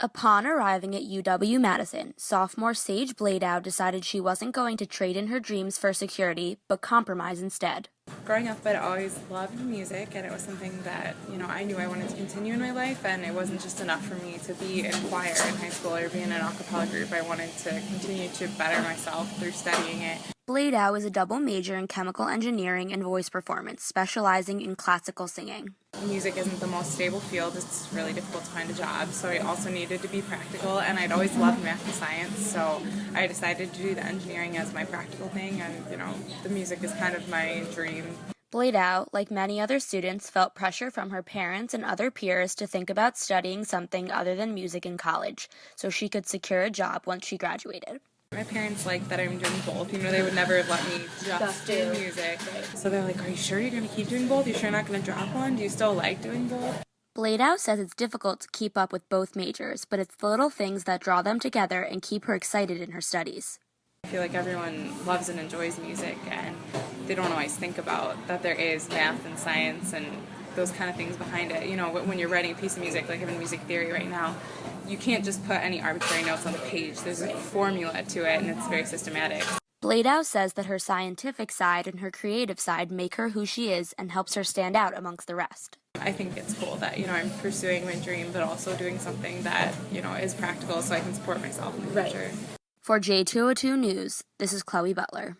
Upon arriving at UW-Madison, sophomore Sage Bladow decided she wasn't going to trade in her dreams for security, but compromise instead. Growing up, I'd always loved music, and it was something that, I knew I wanted to continue in my life, and it wasn't just enough for me to be in choir in high school or be in an a cappella group. I wanted to continue to better myself through studying it. Bladow is a double major in chemical engineering and voice performance, specializing in classical singing. Music isn't the most stable field. It's really difficult to find a job, so I also needed to be practical, and I'd always loved math and science, so I decided to do the engineering as my practical thing, and, the music is kind of my dream. Bladow, like many other students, felt pressure from her parents and other peers to think about studying something other than music in college, so she could secure a job once she graduated. My parents like that I'm doing both. They would never have let me just do music. So they're like, are you sure you're going to keep doing both? Are you sure you're not going to drop one? Do you still like doing both? Bladow says it's difficult to keep up with both majors, but it's the little things that draw them together and keep her excited in her studies. I feel like everyone loves and enjoys music, and they don't always think about that there is math and science and those kind of things behind it. When you're writing a piece of music, like I'm in music theory right now, you can't just put any arbitrary notes on the page. There's a formula to it, and it's very systematic. Bladow says that her scientific side and her creative side make her who she is and helps her stand out amongst the rest. I think it's cool that, I'm pursuing my dream, but also doing something that, is practical so I can support myself in the future. For J202 News, this is Chloe Butler.